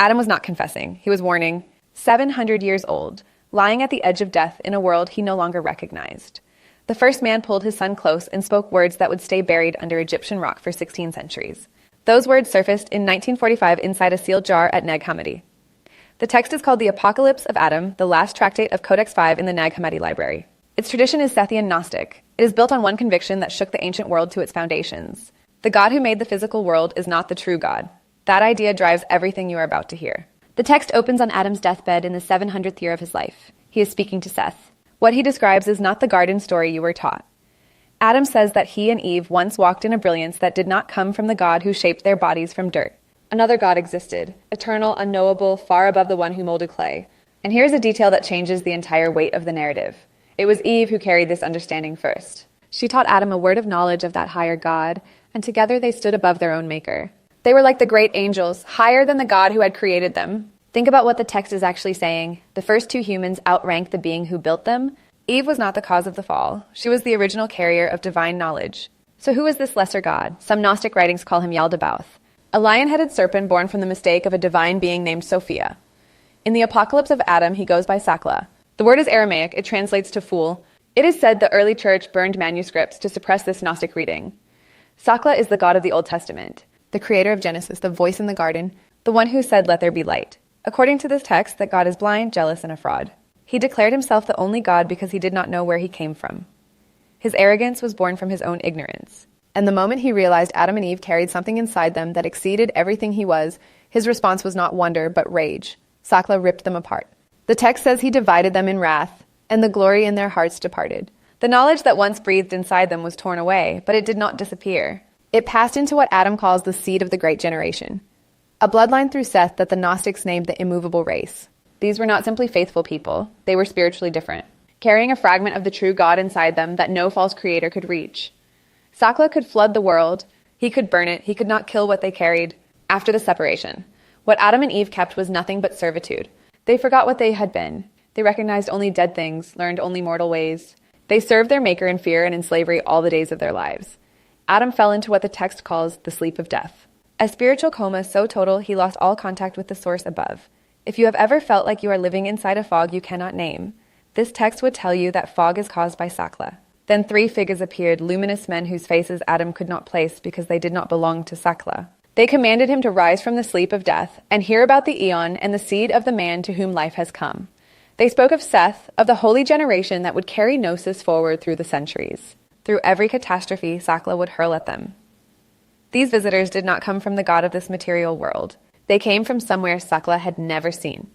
Adam was not confessing. He was warning. 700 years old, lying at the edge of death in a world he no longer recognized. The first man pulled his son close and spoke words that would stay buried under Egyptian rock for 16 centuries. Those words surfaced in 1945 inside a sealed jar at Nag Hammadi. The text is called the Apocalypse of Adam, the last tractate of Codex 5 in the Nag Hammadi library. Its tradition is Sethian Gnostic. It is built on one conviction that shook the ancient world to its foundations. The God who made the physical world is not the true God. That idea drives everything you are about to hear. The text opens on Adam's deathbed in the 700th year of his life. He is speaking to Seth. What he describes is not the garden story you were taught. Adam says that he and Eve once walked in a brilliance that did not come from the God who shaped their bodies from dirt. Another God existed, eternal, unknowable, far above the one who molded clay. And here's a detail that changes the entire weight of the narrative. It was Eve who carried this understanding first. She taught Adam a word of knowledge of that higher God, and together they stood above their own maker. They were like the great angels, higher than the God who had created them. Think about what the text is actually saying. The first two humans outranked the being who built them. Eve was not the cause of the fall. She was the original carrier of divine knowledge. So who is this lesser god? Some Gnostic writings call him Yaldabaoth, a lion-headed serpent born from the mistake of a divine being named Sophia. In the Apocalypse of Adam, he goes by Sakla. The word is Aramaic. It translates to fool. It is said the early church burned manuscripts to suppress this Gnostic reading. Sakla is the god of the Old Testament, the creator of Genesis, the voice in the garden, the one who said, "Let there be light." According to this text, that God is blind, jealous, and a fraud. He declared himself the only God because he did not know where he came from. His arrogance was born from his own ignorance. And the moment he realized Adam and Eve carried something inside them that exceeded everything he was, his response was not wonder, but rage. Sakla ripped them apart. The text says he divided them in wrath, and the glory in their hearts departed. The knowledge that once breathed inside them was torn away, but it did not disappear. It passed into what Adam calls the seed of the great generation, a bloodline through Seth that the Gnostics named the Immovable race. These were not simply faithful people, they were spiritually different, carrying a fragment of the true God inside them that no false creator could reach. Sakla could flood the world, he could burn it, he could not kill what they carried. After the separation, what Adam and Eve kept was nothing but servitude. They forgot what they had been. They recognized only dead things, learned only mortal ways. They served their maker in fear and in slavery all the days of their lives. Adam fell into what the text calls the sleep of death. A spiritual coma so total he lost all contact with the source above. If you have ever felt like you are living inside a fog you cannot name, this text would tell you that fog is caused by Sakla. Then 3 figures appeared, luminous men whose faces Adam could not place because they did not belong to Sakla. They commanded him to rise from the sleep of death and hear about the eon and the seed of the man to whom life has come. They spoke of Seth, of the holy generation that would carry Gnosis forward through the centuries. Through every catastrophe Sakla would hurl at them. These visitors did not come from the god of this material world. They came from somewhere Sakla had never seen.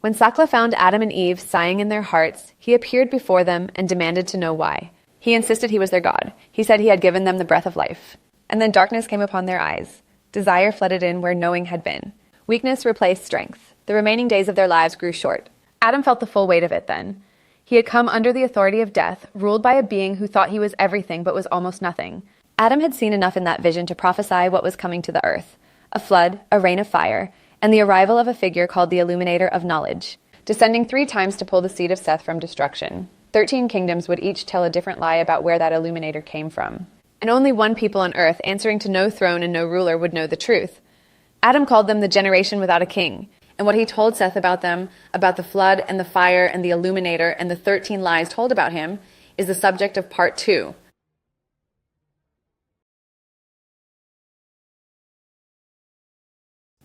When Sakla found Adam and Eve sighing in their hearts, he appeared before them and demanded to know why. He insisted he was their god. He said he had given them the breath of life. And then darkness came upon their eyes. Desire flooded in where knowing had been. Weakness replaced strength. The remaining days of their lives grew short. Adam felt the full weight of it then. He had come under the authority of death, ruled by a being who thought he was everything but was almost nothing. Adam had seen enough in that vision to prophesy what was coming to the earth. A flood, a rain of fire, and the arrival of a figure called the Illuminator of knowledge, descending 3 times to pull the seed of Seth from destruction. 13 kingdoms would each tell a different lie about where that Illuminator came from. And only one people on earth, answering to no throne and no ruler, would know the truth. Adam called them the generation without a king. And what he told Seth about them, about the flood and the fire and the Illuminator and the 13 lies told about him, is the subject of part 2.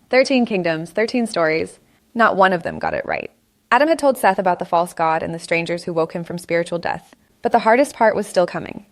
"13 kingdoms, 13 stories. Not one of them got it right." Adam had told Seth about the false god and the strangers who woke him from spiritual death. But the hardest part was still coming.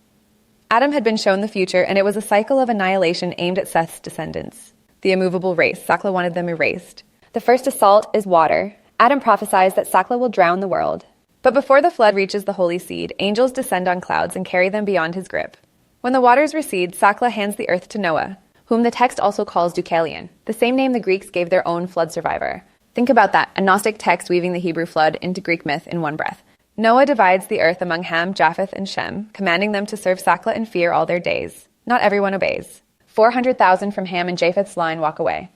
Adam had been shown the future, and it was a cycle of annihilation aimed at Seth's descendants. The immovable race. Sakla wanted them erased. The first assault is water. Adam prophesies that Sakla will drown the world. But before the flood reaches the holy seed, angels descend on clouds and carry them beyond his grip. When the waters recede, Sakla hands the earth to Noah, whom the text also calls Deucalion, the same name the Greeks gave their own flood survivor. Think about that, a Gnostic text weaving the Hebrew flood into Greek myth in one breath. Noah divides the earth among Ham, Japheth, and Shem, commanding them to serve Sakla in fear all their days. Not everyone obeys. 400,000 from Ham and Japheth's line walk away.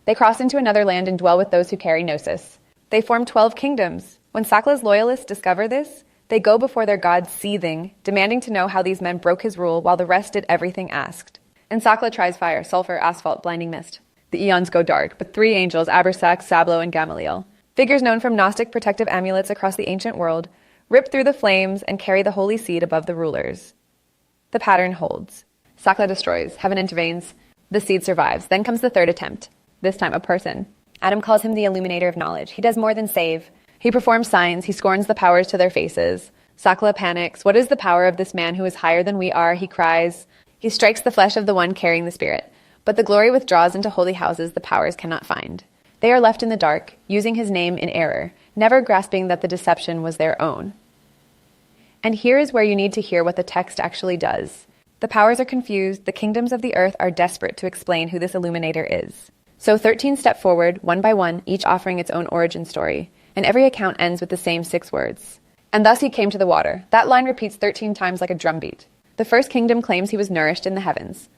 They cross into another land and dwell with those who carry Gnosis. They form 12 kingdoms. When Sakla's loyalists discover this, they go before their god seething, demanding to know how these men broke his rule while the rest did everything asked. And Sakla tries fire, sulfur, asphalt, blinding mist. The eons go dark, but 3 angels, Abrasax, Sablo, and Gamaliel, figures known from Gnostic protective amulets across the ancient world, rip through the flames and carry the holy seed above the rulers. The pattern holds. Sakla destroys, heaven intervenes, the seed survives. Then comes the 3rd attempt, this time a person. Adam calls him the Illuminator of knowledge. He does more than save. He performs signs, he scorns the powers to their faces. Sakla panics. What is the power of this man who is higher than we are? He cries. He strikes the flesh of the one carrying the spirit. But the glory withdraws into holy houses the powers cannot find. They are left in the dark, using his name in error, never grasping that the deception was their own. And here is where you need to hear what the text actually does. The powers are confused, the kingdoms of the earth are desperate to explain who this Illuminator is. So 13 step forward, one by one, each offering its own origin story, and every account ends with the same 6 words. And thus he came to the water. That line repeats 13 times like a drumbeat. The first kingdom claims he was nourished in the heavens.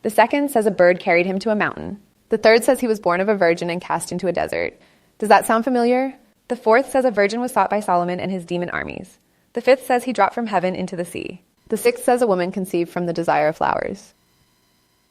The second says a bird carried him to a mountain. The third says he was born of a virgin and cast into a desert. Does that sound familiar? The fourth says a virgin was sought by Solomon and his demon armies. The fifth says he dropped from heaven into the sea. The sixth says a woman conceived from the desire of flowers.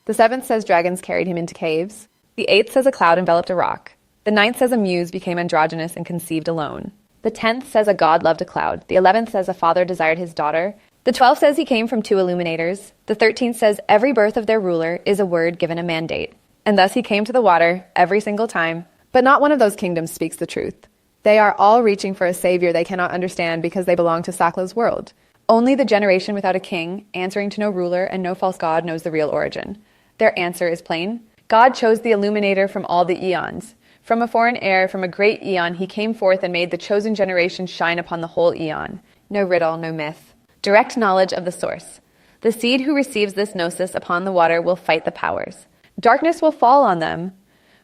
The seventh says dragons carried him into caves. The eighth says a cloud enveloped a rock. The ninth says a muse became androgynous and conceived alone. The 10th says a god loved a cloud. The 11th says a father desired his daughter. The 12th says he came from 2 illuminators. The 13th says every birth of their ruler is a word given a mandate. And thus he came to the water every single time. But not one of those kingdoms speaks the truth. They are all reaching for a savior they cannot understand because they belong to Sakla's world. Only the generation without a king, answering to no ruler and no false god, knows the real origin. Their answer is plain. God chose the Illuminator from all the eons. From a foreign air, from a great eon, he came forth and made the chosen generation shine upon the whole eon. No riddle, no myth. Direct knowledge of the source. The seed who receives this gnosis upon the water will fight the powers. Darkness will fall on them,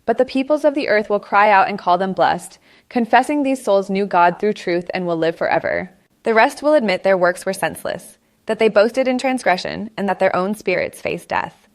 but the peoples of the earth will cry out and call them blessed, confessing these souls knew God through truth and will live forever. The rest will admit their works were senseless, that they boasted in transgression, and that their own spirits face death.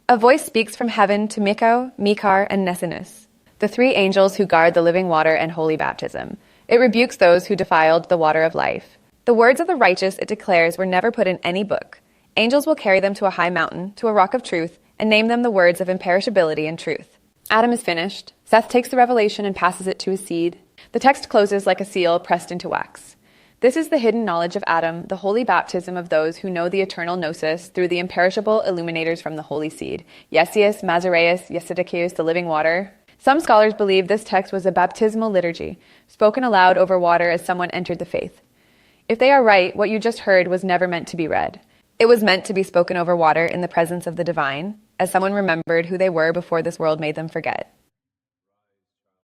A voice speaks from heaven to Mikau, Mikar, and Nesinus, the 3 angels who guard the living water and holy baptism. It rebukes those who defiled the water of life. The words of the righteous, it declares, were never put in any book. Angels will carry them to a high mountain, to a rock of truth, and name them the words of imperishability and truth. Adam is finished. Seth takes the revelation and passes it to his seed. The text closes like a seal pressed into wax. This is the hidden knowledge of Adam, the holy baptism of those who know the eternal gnosis through the imperishable illuminators from the holy seed. Yesius, Mazareus, Yesidicius, the living water. Some scholars believe this text was a baptismal liturgy, spoken aloud over water as someone entered the faith. If they are right, what you just heard was never meant to be read. It was meant to be spoken over water in the presence of the divine, as someone remembered who they were before this world made them forget.